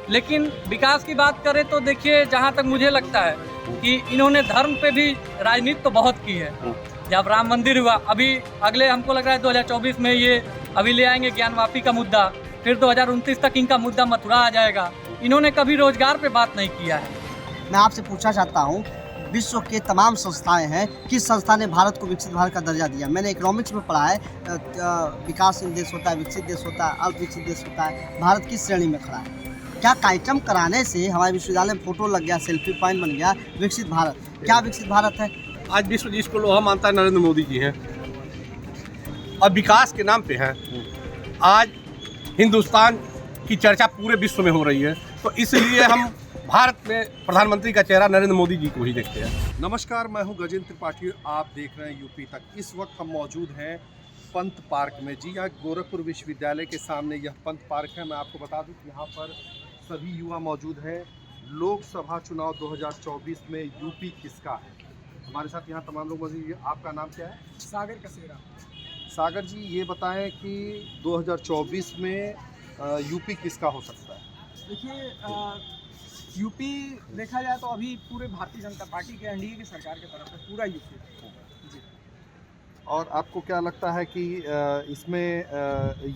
लेकिन विकास की बात करें तो देखिए, जहाँ तक मुझे लगता है कि इन्होंने धर्म पे भी राजनीति तो बहुत की है। जब राम मंदिर हुआ, अभी अगले हमको लग रहा है 2024 में ये अभी ले आएंगे ज्ञानवापी का मुद्दा, फिर 2029 तक इनका मुद्दा मथुरा आ जाएगा। इन्होंने कभी रोजगार पे बात नहीं किया है। मैं आपसे पूछना चाहता हूँ, विश्व के तमाम संस्थाएं हैं, किस संस्था ने भारत को विकसित भारत का दर्जा दिया? मैंने इकोनॉमिक्स में पढ़ा है, विकासशील देश होता है, विकसित देश होता है, अल्प विकसित देश होता है, भारत किस श्रेणी में खड़ा है? क्या कार्यक्रम कराने से हमारे विश्वविद्यालय में फोटो लग गया, सेल्फी पॉइंट बन गया विकसित भारत? क्या विकसित भारत है? आज विश्व जिसको लोहा मानता है नरेंद्र मोदी जी हैं और विकास के नाम पे हैं। आज हिंदुस्तान की चर्चा पूरे विश्व में हो रही है, तो इसलिए हम भारत में प्रधानमंत्री का चेहरा नरेंद्र मोदी जी को ही देखते हैं। नमस्कार, मैं हूं गजेंद्र त्रिपाठी, आप देख रहे हैं यूपी तक। इस वक्त हम मौजूद हैं पंत पार्क में। जी हाँ, गोरखपुर विश्वविद्यालय के सामने यह पंत पार्क है। मैं आपको बता दूं कि यहाँ पर सभी युवा मौजूद हैं। लोकसभा चुनाव 2024 में यूपी किसका है? हमारे साथ यहाँ तमाम लोग मौजूद हैं। आपका नाम क्या है? सागर कसेरा। सागर जी, ये बताएं कि 2024 में यूपी किसका हो सकता है? देखिए, यूपी देखा जाए तो अभी पूरे भारतीय जनता पार्टी के एनडीए की सरकार की तरफ है पूरा यूपी जी। और आपको क्या लगता है कि इसमें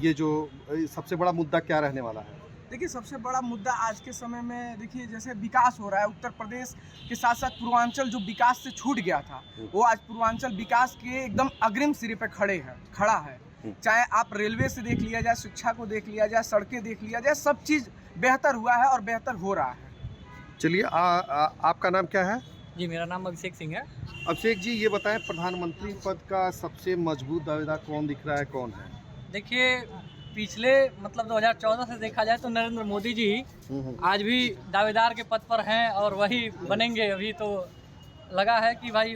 ये जो सबसे बड़ा मुद्दा क्या रहने वाला है? देखिए, सबसे बड़ा मुद्दा आज के समय में देखिए जैसे विकास हो रहा है उत्तर प्रदेश के साथ साथ पूर्वांचल जो विकास से छूट गया था, वो आज पूर्वांचल विकास के एकदम अग्रिम सिरे पे खड़ा है। चाहे आप रेलवे से देख लिया जाए, शिक्षा को देख लिया जाए, सड़कें देख लिया जाए, सब चीज़ बेहतर हुआ है और बेहतर हो रहा है। चलिए, आपका नाम क्या है? जी, मेरा नाम अभिषेक सिंह है। अभिषेक जी, ये बताएं प्रधानमंत्री पद का सबसे मजबूत दावेदार कौन दिख रहा है, कौन है? देखिए, पिछले मतलब 2014 से देखा जाए तो नरेंद्र मोदी जी ही आज भी दावेदार के पद पर हैं और वही बनेंगे। अभी तो लगा है कि भाई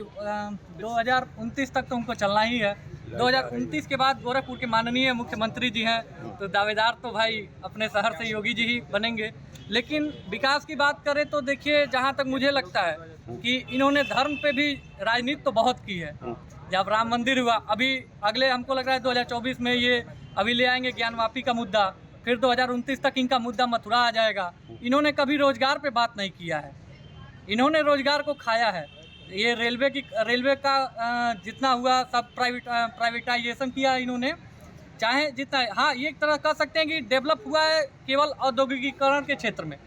2029 तक तो उनको चलना ही है। 2029 के बाद गोरखपुर के माननीय मुख्यमंत्री जी हैं, तो दावेदार तो भाई अपने शहर से योगी जी ही बनेंगे। लेकिन विकास की बात करें तो देखिए, जहाँ तक मुझे लगता है कि इन्होंने धर्म पे भी राजनीति तो बहुत की है। जब राम मंदिर हुआ, अभी अगले हमको लग रहा है 2024 में ये अभी ले आएंगे ज्ञानवापी का मुद्दा, फिर 2029 तक इनका मुद्दा मथुरा आ जाएगा। इन्होंने कभी रोजगार पे बात नहीं किया है। इन्होंने रोजगार को खाया है। ये रेलवे का जितना हुआ सब प्राइवेटाइजेशन किया इन्होंने, चाहे जितना। हाँ, ये एक तरह कह सकते हैं कि डेवलप हुआ है केवल औद्योगिकीकरण के क्षेत्र में,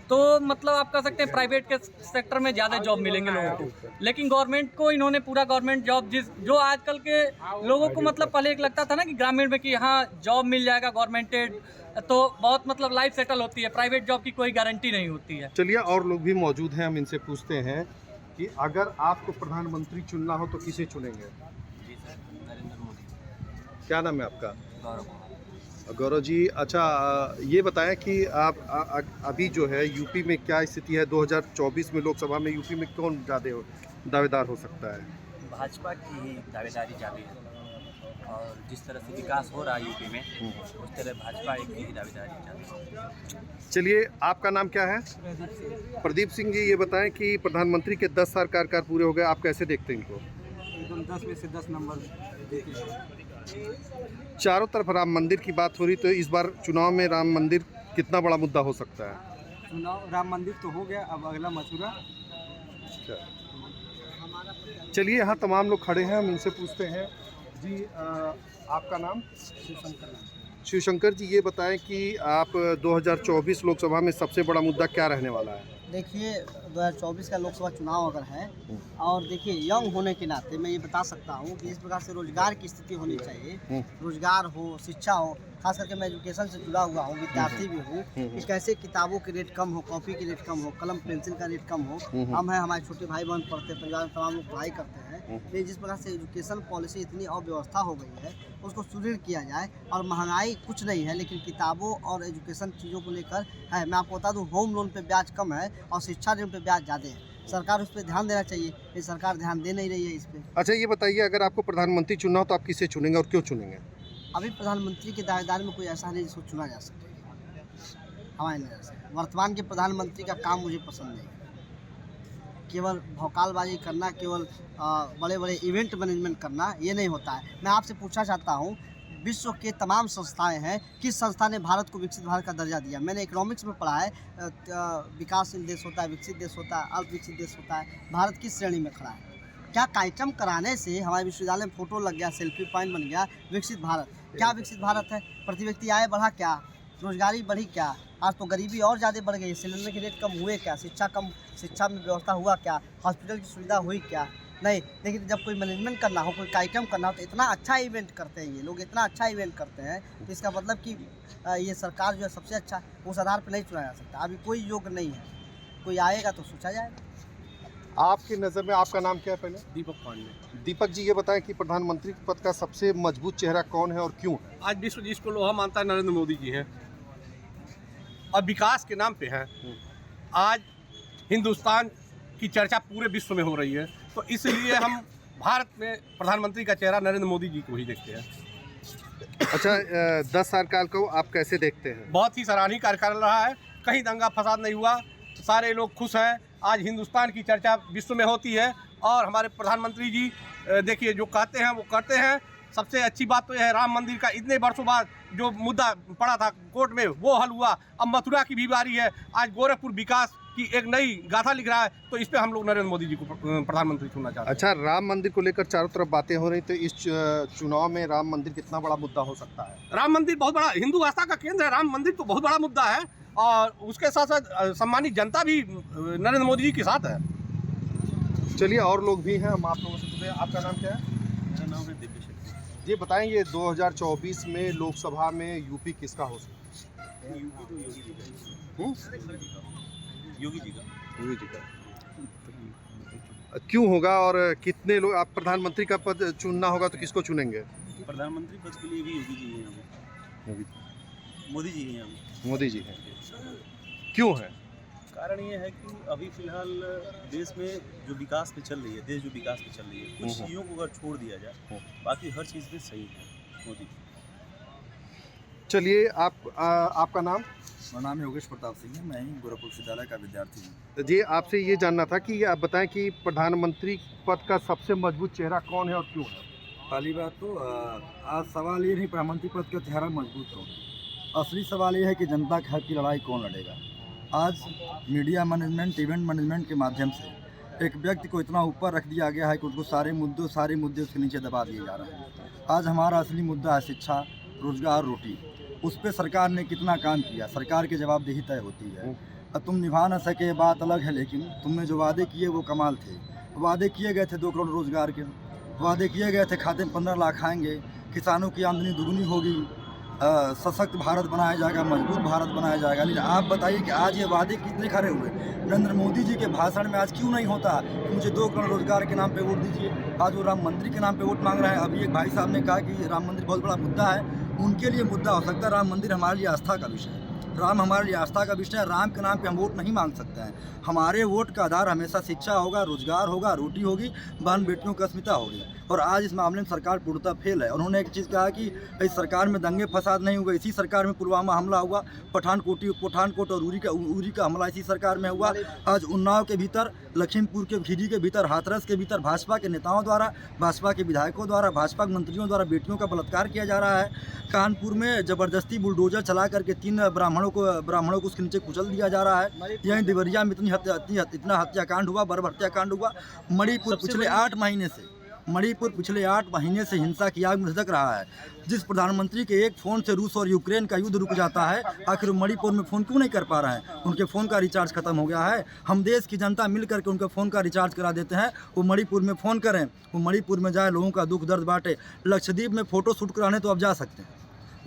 तो मतलब आप कह सकते हैं प्राइवेट के सेक्टर में ज़्यादा जॉब मिलेंगे लोगों को। लेकिन गवर्नमेंट को इन्होंने पूरा गवर्नमेंट जॉब जो आजकल के लोगों को मतलब पहले एक लगता था ना कि ग्रामीण में कि हाँ जॉब मिल जाएगा गवर्नमेंटेड तो बहुत मतलब लाइफ सेटल होती है, प्राइवेट जॉब की कोई गारंटी नहीं होती है। चलिए, और लोग भी मौजूद हैं, हम इनसे पूछते हैं कि अगर आपको प्रधानमंत्री चुनना हो तो किसे चुनेंगे? जी सर, नरेंद्र मोदी। क्या नाम है आपका? गौरव। गौरव जी, अच्छा ये बताएं कि आप अभी जो है यूपी में क्या स्थिति है? 2024 में लोकसभा में यूपी में कौन ज़्यादा दावेदार हो सकता है? भाजपा की ही दावेदारी जारी है और जिस तरह से विकास हो रहा है यूपी में उस तरह भाजपा की ही दावेदारी जारी है। चलिए, आपका नाम क्या है? प्रदीप सिंह जी, ये बताएं कि प्रधानमंत्री के 10 साल कार्यकाल पूरे हो गए, आप कैसे देखते हैं इनको? एकदम 10 में से 10 नंबर देते हैं। चारों तरफ राम मंदिर की बात हो रही, तो इस बार चुनाव में राम मंदिर कितना बड़ा मुद्दा हो सकता है? चुनाव राम मंदिर तो हो गया, अब अगला मथुरा। चलिए, यहाँ तमाम लोग खड़े हैं, हम इनसे पूछते हैं। जी, आपका नाम? शिवशंकर जी, ये बताएं कि आप 2024 लोकसभा में सबसे बड़ा मुद्दा क्या रहने वाला है? देखिए, 2024 का लोकसभा चुनाव अगर है और देखिए यंग होने के नाते मैं ये बता सकता हूँ कि इस प्रकार से रोजगार की स्थिति होनी चाहिए। रोजगार हो, शिक्षा हो, खास करके मैं एजुकेशन से जुड़ा हुआ हूँ, विद्यार्थी भी हूँ। इस कैसे किताबों के रेट कम हो, कॉपी के रेट कम हो, कलम पेंसिल का रेट कम हो। हम हैं, हमारे छोटे भाई बहन पढ़ते हैं, परिवार में तमाम लोग पढ़ाई करते हैं। लेकिन जिस प्रकार से एजुकेशन पॉलिसी इतनी अव्यवस्था हो गई है, उसको सुदृढ़ किया जाए। और महंगाई कुछ नहीं है, लेकिन किताबों और एजुकेशन चीज़ों को लेकर है। मैं आपको बता दूँ, होम लोन पे ब्याज कम है और शिक्षा ऋण पे ब्याज ज़्यादा है। सरकार उस पर ध्यान देना चाहिए, लेकिन सरकार ध्यान दे नहीं रही है इस पर। अच्छा, ये बताइए, अगर आपको प्रधानमंत्री चुनना हो तो आप किसे चुनेंगे और क्यों चुनेंगे? अभी प्रधानमंत्री के दावेदार में कोई ऐसा नहीं जिसको चुना जा सके हमारे नज़र से। वर्तमान के प्रधानमंत्री का काम मुझे पसंद नहीं। केवल भौकालबाजी करना, केवल बड़े बड़े इवेंट मैनेजमेंट करना, ये नहीं होता है। मैं आपसे पूछना चाहता हूँ, विश्व के तमाम संस्थाएं हैं, किस संस्था ने भारत को विकसित भारत का दर्जा दिया। मैंने इकोनॉमिक्स में पढ़ा है, विकासशील देश होता है, विकसित देश होता है, अल्प विकसित देश होता है, भारत किस श्रेणी में खड़ा है। क्या कार्यक्रम कराने से हमारे विश्वविद्यालय में फोटो लग गया, सेल्फी पॉइंट बन गया विकसित भारत? क्या विकसित भारत है? प्रति व्यक्ति आय बढ़ा क्या? रोजगारी बढ़ी क्या? आज तो गरीबी और ज़्यादा बढ़ गई, सिलेंडर के रेट कम हुए क्या? शिक्षा में व्यवस्था हुआ क्या? हॉस्पिटल की सुविधा हुई क्या? नहीं। लेकिन जब कोई मैनेजमेंट करना हो, कोई कार्यक्रम करना हो, तो इतना अच्छा इवेंट करते हैं ये लोग, इतना अच्छा इवेंट करते हैं, तो इसका मतलब कि ये सरकार जो है सबसे अच्छा, उस आधार पर नहीं चुना जा सकता। अभी कोई योग्य नहीं है, कोई आएगा तो सोचा जाएगा। आपकी नज़र में आपका नाम क्या है पहले? दीपक पांडे। दीपक जी, ये बताएं कि प्रधानमंत्री पद का सबसे मजबूत चेहरा कौन है और क्यों? आज विश्व जिसको लोहा मानता है नरेंद्र मोदी जी हैं, और विकास के नाम पे हैं। आज हिंदुस्तान की चर्चा पूरे विश्व में हो रही है, तो इसलिए हम भारत में प्रधानमंत्री का चेहरा नरेंद्र मोदी जी को ही देखते हैं। अच्छा, 10 साल काल को आप कैसे देखते हैं? बहुत ही सराहनीय कार्यकाल रहा है, कहीं दंगा फसाद नहीं हुआ, सारे लोग खुश हैं। आज हिंदुस्तान की चर्चा विश्व में होती है और हमारे प्रधानमंत्री जी देखिए जो कहते हैं वो करते हैं। सबसे अच्छी बात तो यह है, राम मंदिर का इतने वर्षों बाद जो मुद्दा पड़ा था कोर्ट में वो हल हुआ। अब मथुरा की भी बारी है, आज गोरखपुर विकास की एक नई गाथा लिख रहा है, तो इस पे हम लोग नरेंद्र मोदी जी को प्रधानमंत्री चुनना चाहते हैं। अच्छा, राम मंदिर को लेकर चारों तरफ बातें हो रही, तो इस चुनाव में राम मंदिर कितना बड़ा मुद्दा हो सकता है? राम मंदिर बहुत बड़ा हिंदू आस्था का केंद्र है, राम मंदिर तो बहुत बड़ा मुद्दा है, और उसके साथ साथ सम्मानित जनता भी नरेंद्र मोदी जी के साथ है। चलिए, और लोग भी हैं, हम आप लोगों से पूछते हैं। आपका नाम क्या है? मेरा नाम है दिव्य शक्ति। ये बताएंगे 2024 में लोकसभा में यूपी किसका हो सकता है? यूपी तो योगी जी का। योगी जी का। योगी जी का क्यों होगा, और कितने लोग? आप प्रधानमंत्री का पद चुनना होगा तो किसको चुनेंगे? प्रधानमंत्री पद के लिए भी योगी जी हैं यहाँ पे। मोदी जी हैं यहाँ पे। मोदी जी हैं। क्यों है? कारण ये है कि अभी फिलहाल देश में जो विकास पे चल रही है, देश जो विकास पे चल रही है, कुछ चीज़ों को अगर छोड़ दिया जाए, बाकी हर चीज़ में सही है मोदी। चलिए, आपका नाम? मेरा नाम योगेश प्रताप सिंह है, मैं ही गोरखपुर विश्वविद्यालय का विद्यार्थी हूँ। जी, आपसे ये जानना था कि आप बताएं कि प्रधानमंत्री पद का सबसे मजबूत चेहरा कौन है और क्यों है? पहली बात तो आज सवाल ये नहीं प्रधानमंत्री पद का चेहरा मजबूत हो, असली सवाल ये है कि जनता के हक की लड़ाई कौन लड़ेगा। आज मीडिया मैनेजमेंट, इवेंट मैनेजमेंट के माध्यम से एक व्यक्ति को इतना ऊपर रख दिया गया है कि उसको सारे मुद्दे उसके नीचे दबा दिए जा रहे हैं। आज हमारा असली मुद्दा है शिक्षा, रोजगार, रोटी। उस पर सरकार ने कितना काम किया, सरकार की जवाबदेही तय होती है। अब तुम निभा ना सके बात अलग है, लेकिन तुमने जो वादे किए वो कमाल थे। वादे किए गए थे 2 करोड़ रोजगार के, वादे किए गए थे खाते में 15 लाख आएंगे, किसानों की आमदनी दुगनी होगी, सशक्त भारत बनाया जाएगा, मजबूत भारत बनाया जाएगा। लेकिन आप बताइए कि आज ये वादे कितने खरे हुए? नरेंद्र मोदी जी के भाषण में आज क्यों नहीं होता मुझे 2 करोड़ रोजगार के नाम पे वोट दीजिए? आज वो राम मंदिर के नाम पे वोट मांग रहे हैं। अभी एक भाई साहब ने कहा कि राम मंदिर बहुत बड़ा मुद्दा है, उनके लिए मुद्दा हो सकता है। राम मंदिर हमारे लिए आस्था का विषय है, राम हमारे लिए आस्था का विषय है। राम के नाम पे हम वोट नहीं मांग सकते हैं। हमारे वोट का आधार हमेशा शिक्षा होगा, रोजगार होगा, रोटी होगी, बहन बेटियों की अस्मिता होगी। और आज इस मामले में सरकार पूर्णतः फेल है। उन्होंने एक चीज़ कहा कि इस सरकार में दंगे फसाद नहीं हुए, इसी सरकार में पुलवामा हमला हुआ, पठानकोट और उरी का हमला इसी सरकार में हुआ। आज उन्नाव के भीतर, लखीमपुर के खीरी के भीतर, हाथरस के भीतर भाजपा के नेताओं द्वारा, भाजपा के विधायकों द्वारा, भाजपा के मंत्रियों द्वारा बेटियों का बलात्कार किया जा रहा है। कानपुर में जबरदस्ती बुलडोजर चला करके 3 ब्राह्मणों को उसके नीचे कुचल दिया जा रहा है। यहीं देवरिया में इतना हत्याकांड हुआ, बर्बर हत्याकांड हुआ। मणिपुर पिछले 8 महीने से हिंसा की आग में धधक रहा है। जिस प्रधानमंत्री के एक फ़ोन से रूस और यूक्रेन का युद्ध रुक जाता है, आखिर मणिपुर में फ़ोन क्यों नहीं कर पा रहे हैं? उनके फ़ोन का रिचार्ज खत्म हो गया है। हम देश की जनता मिल करके उनके फ़ोन का रिचार्ज करा देते हैं। वो मणिपुर में फ़ोन करें, वो मणिपुर में जाए, लोगों का दुख दर्द बांटे। लक्षद्वीप में फ़ोटो शूट कराने तो आप जा सकते हैं,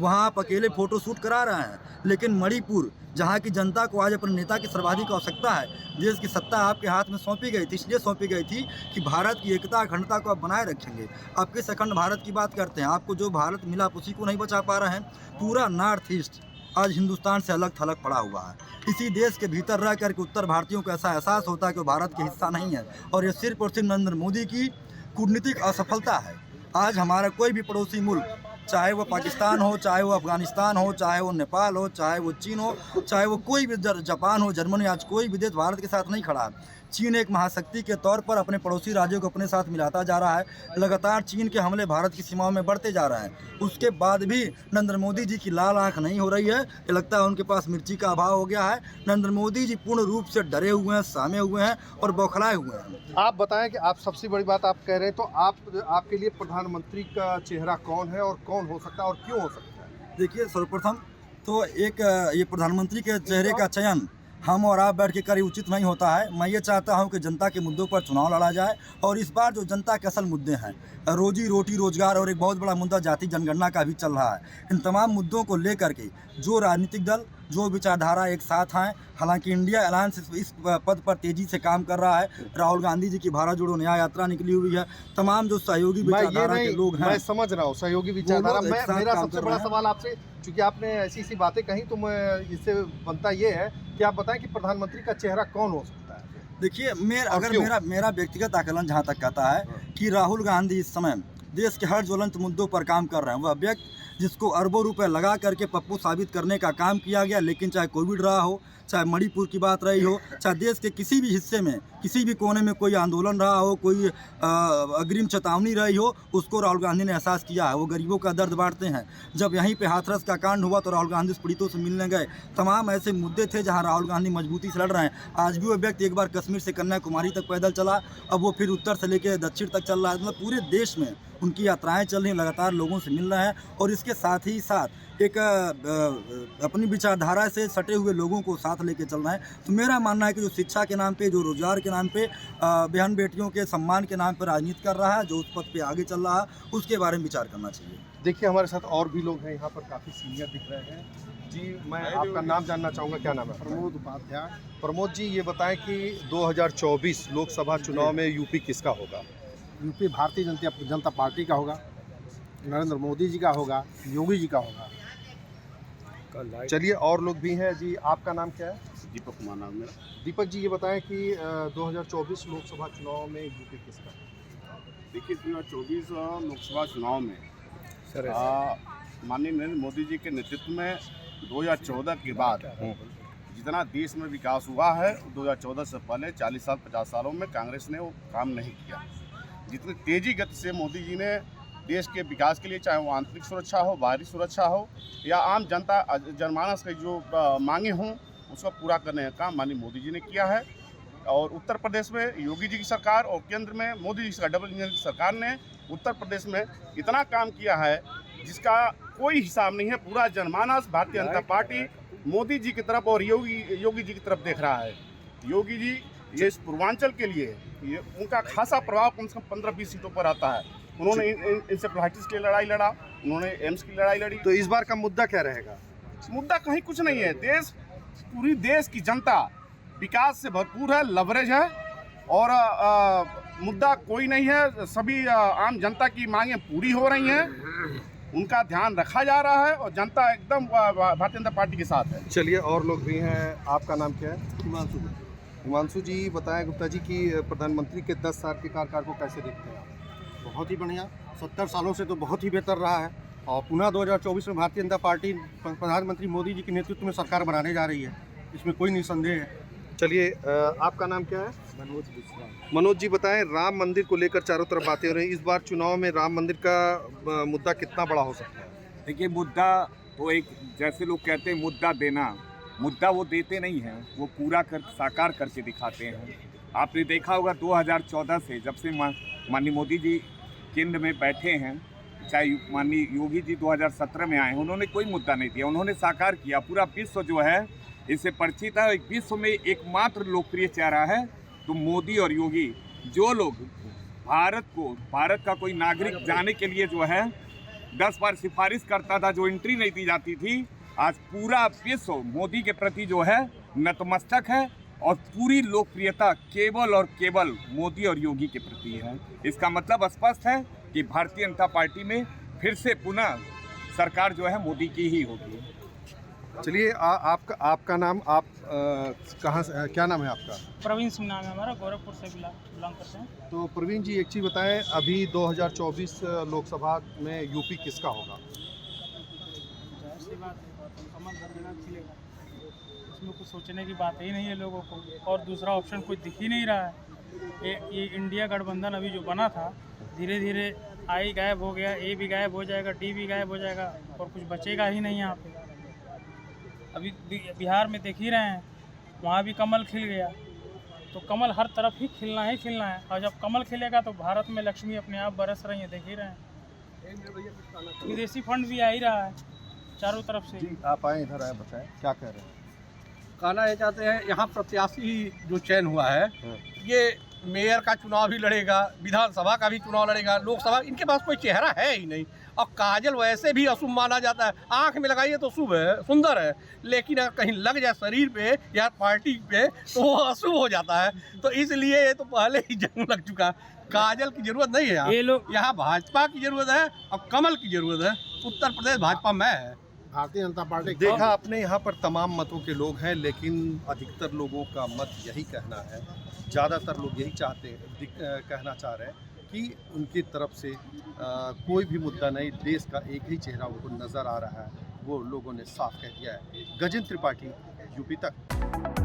वहाँ आप अकेले फ़ोटो शूट करा रहे हैं। लेकिन मणिपुर, जहाँ की जनता को आज अपने नेता की सर्वाधिक आवश्यकता है, देश की सत्ता आपके हाथ में सौंपी गई थी, इसलिए सौंपी गई थी कि भारत की एकता अखंडता को आप बनाए रखेंगे। आप किस अखंड भारत की बात करते हैं? आपको जो भारत मिला आप उसी को नहीं बचा पा रहे हैं। पूरा नॉर्थ ईस्ट आज हिंदुस्तान से अलग थलग पड़ा हुआ है। इसी देश के भीतर रह करके उत्तर भारतीयों को ऐसा एहसास होता है कि वो भारत के हिस्सा नहीं है, और ये सिर्फ और सिर्फ नरेंद्र मोदी की कूटनीतिक असफलता है। आज हमारा कोई भी पड़ोसी मुल्क, चाहे वो पाकिस्तान हो, चाहे वो अफगानिस्तान हो, चाहे वो नेपाल हो, चाहे वो चीन हो, चाहे वो कोई भी जापान हो, जर्मनी, आज कोई भी देश भारत के साथ नहीं खड़ा है। चीन एक महाशक्ति के तौर पर अपने पड़ोसी राज्यों को अपने साथ मिलाता जा रहा है। लगातार चीन के हमले भारत की सीमाओं में बढ़ते जा रहे हैं। उसके बाद भी नरेंद्र मोदी जी की लाल आंख नहीं हो रही है। ये लगता है उनके पास मिर्ची का अभाव हो गया है। नरेंद्र मोदी जी पूर्ण रूप से डरे हुए हैं, सहमे हुए हैं और बौखलाए हुए हैं। आप बताएं कि आप सबसे बड़ी बात आप कह रहे हैं, तो आपके लिए प्रधानमंत्री का चेहरा कौन है और कौन हो सकता है और क्यों हो सकता है? देखिए, सर्वप्रथम तो एक ये प्रधानमंत्री के चेहरे का चयन हम और आप बैठ के करें उचित नहीं होता है। मैं ये चाहता हूं कि जनता के मुद्दों पर चुनाव लड़ा जाए और इस बार जो जनता के असल मुद्दे हैं, रोजी रोटी रोजगार और एक बहुत बड़ा मुद्दा जाति जनगणना का भी चल रहा है। इन तमाम मुद्दों को लेकर के जो राजनीतिक दल, जो विचारधारा एक साथ हैं, हालांकि इंडिया अलायंस इस पद पर तेजी से काम कर रहा है। राहुल गांधी जी की भारत जोड़ो न्याय यात्रा निकली हुई है। तमाम जो सहयोगी विचारधारा के लोग हैं, मैं समझ रहा हूँ सहयोगी विचारधारा। मेरा सबसे बड़ा सवाल आपसे, क्योंकि आपने ऐसी बातें कही, तो मैं इससे बनता ये है कि आप बताएं कि प्रधानमंत्री का चेहरा कौन हो सकता है? देखिए, मेरा व्यक्तिगत आकलन जहाँ तक कहता है कि राहुल गांधी इस समय देश के हर ज्वलंत मुद्दों पर काम कर रहे हैं। वह व्यक्ति जिसको अरबों रुपए लगा करके पप्पू साबित करने का काम किया गया, लेकिन चाहे कोविड रहा हो, चाहे मणिपुर की बात रही हो, चाहे देश के किसी भी हिस्से में, किसी भी कोने में कोई आंदोलन रहा हो, कोई अग्रिम चेतावनी रही हो, उसको राहुल गांधी ने एहसास किया है। वो गरीबों का दर्द बांटते हैं। जब यहीं पे हाथरस का कांड हुआ तो राहुल गांधी उस पीड़ितों से मिलने गए। तमाम ऐसे मुद्दे थे जहां राहुल गांधी मजबूती से लड़ रहे हैं। आज भी वो व्यक्ति एक बार कश्मीर से कन्याकुमारी तक पैदल चला, अब वो फिर उत्तर से लेकर दक्षिण तक चल रहा है। मतलब पूरे देश में उनकी यात्राएं चल रही हैं, लगातार लोगों से मिल रहे हैं और इसके साथ ही साथ एक अपनी विचारधारा से सटे हुए लोगों को साथ लेके चल रहे हैं। तो मेरा मानना है कि जो शिक्षा के नाम पे, जो रोजगार के नाम पे, बहन बेटियों के सम्मान के नाम पर राजनीति कर रहा है, जो उस पद पे आगे चल रहा है, उसके बारे में विचार करना चाहिए। देखिए, हमारे साथ और भी लोग हैं यहाँ पर, काफ़ी सीनियर दिख रहे हैं जी। मैं आपका नाम जानना चाहूँगा, क्या नाम है? प्रमोद उपाध्याय। प्रमोद जी, ये बताएं कि 2024 लोकसभा चुनाव में यूपी किसका होगा? यूपी भारतीय जनता पार्टी का होगा, नरेंद्र मोदी जी का होगा, योगी जी का होगा। चलिए, और लोग भी हैं जी। आपका नाम क्या है? दीपक कुमार नाम मेरा। दीपक जी, ये बताएं कि 2024 लोकसभा चुनाव में यूपी किसका? देखिए, 2024 लोकसभा चुनाव में माननीय नरेंद्र मोदी जी के नेतृत्व में 2014 के बाद जितना देश में विकास हुआ है, 2014 से पहले 40 साल 50 सालों में कांग्रेस ने वो काम नहीं किया। जितनी तेजी गति से मोदी जी ने देश के विकास के लिए, चाहे वो आंतरिक सुरक्षा हो, बाहरी सुरक्षा हो, या आम जनमानस की जो मांगे हों, उसको पूरा करने का काम माननीय मोदी जी ने किया है। और उत्तर प्रदेश में योगी जी की सरकार और केंद्र में मोदी जी की डबल इंजन की सरकार ने उत्तर प्रदेश में इतना काम किया है जिसका कोई हिसाब नहीं है। पूरा जनमानस भारतीय जनता पार्टी मोदी जी की तरफ और योगी जी की तरफ देख रहा है। योगी जी ये इस पूर्वांचल के लिए ये उनका खासा प्रभाव कम से कम 15-20 सीटों पर आता है। उन्होंने इंसेफ्लाइटिस की लड़ाई लड़ा, उन्होंने एम्स की लड़ाई लड़ी। तो इस बार का मुद्दा क्या रहेगा? मुद्दा कहीं कुछ नहीं है। पूरी देश की जनता विकास से भरपूर है, लवरेज है, और मुद्दा कोई नहीं है। सभी आम जनता की मांगें पूरी हो रही हैं, उनका ध्यान रखा जा रहा है और जनता एकदम भारतीय जनता पार्टी के साथ है। चलिए, और लोग भी हैं। आपका नाम क्या है? हिमांशु। हिमांशु जी, बताएं गुप्ता जी कि प्रधानमंत्री के 10 साल के कार्यकाल को कैसे देखते हैं? बहुत ही बढ़िया, 70 सालों से तो बहुत ही बेहतर रहा है और पुनः 2024 में भारतीय जनता पार्टी प्रधानमंत्री मोदी जी के नेतृत्व में सरकार बनाने जा रही है, इसमें कोई निसंदेह है। चलिए, आपका नाम क्या है? मनोज विश्वास। मनोज जी, बताएं, राम मंदिर को लेकर चारों तरफ बातें हो रही हैं। इस बार चुनाव में राम मंदिर का मुद्दा कितना बड़ा हो सकता है? देखिए, मुद्दा तो एक, जैसे लोग कहते हैं मुद्दा देना, मुद्दा वो देते नहीं हैं, वो पूरा कर साकार करके दिखाते हैं। आपने देखा होगा 2014 से जब से माननीय मोदी जी केंद्र में बैठे हैं, चाहे माननीय योगी जी 2017 में आए हैं, उन्होंने कोई मुद्दा नहीं दिया, उन्होंने साकार किया। पूरा विश्व जो है इससे परिचित है। विश्व में एकमात्र लोकप्रिय चेहरा है तो मोदी और योगी। जो लोग भारत का कोई नागरिक जाने के लिए जो है 10 बार सिफारिश करता था, जो एंट्री नहीं दी जाती थी, आज पूरा विश्व मोदी के प्रति जो है नतमस्तक है और पूरी लोकप्रियता केवल और केवल मोदी और योगी के प्रति है। इसका मतलब स्पष्ट है कि भारतीय जनता पार्टी में फिर से पुनः सरकार जो है मोदी की ही होगी। चलिए, आपका नाम, आप कहाँ से, क्या नाम है आपका? प्रवीण सिंह नाम है हमारा, गोरखपुर से बिलोंग करते हैं। तो प्रवीण जी, एक चीज़ बताएं, अभी 2024 लोकसभा में यूपी किसका होगा? उसमें कुछ सोचने की बात ही नहीं है लोगों को, और दूसरा ऑप्शन कोई दिख ही नहीं रहा है। ये इंडिया गठबंधन अभी जो बना था, धीरे धीरे आई गायब हो गया, ए भी गायब हो जाएगा, डी भी गायब हो जाएगा, और कुछ बचेगा ही नहीं यहाँ पे। अभी बिहार में देख ही रहे हैं, वहाँ भी कमल खिल गया, तो कमल हर तरफ ही खिलना है, और जब कमल खिलेगा तो भारत में लक्ष्मी अपने आप बरस रही है, देख ही रहे हैं। विदेशी फंड भी आ ही रहा है चारों तरफ से। जी आप आए इधर आए, बताएं क्या कह रहे हैं। कहना ये चाहते हैं, यहाँ प्रत्याशी जो चयन हुआ है, ये मेयर का चुनाव भी लड़ेगा, विधानसभा का भी चुनाव लड़ेगा, लोकसभा, इनके पास कोई चेहरा है ही नहीं। और काजल वैसे भी अशुभ माना जाता है, आंख में लगाइए तो शुभ है, सुंदर है, लेकिन अगर कहीं लग जाए शरीर पे या पार्टी पे तो वो अशुभ हो जाता है। तो इसलिए ये तो पहले ही जंग लग चुका। काजल की जरूरत नहीं है ये लोग, यहाँ भाजपा की जरूरत है और कमल की जरूरत है। उत्तर प्रदेश भाजपा में है। भारतीय जनता पार्टी देखा आपने, यहाँ पर तमाम मतों के लोग हैं, लेकिन अधिकतर लोगों का मत यही कहना है, ज़्यादातर लोग यही चाहते हैं, कहना चाह रहे हैं कि उनकी तरफ से कोई भी मुद्दा नहीं, देश का एक ही चेहरा उनको नज़र आ रहा है। वो लोगों ने साफ कह दिया है। गजेंद्र त्रिपाठी, यूपी तक।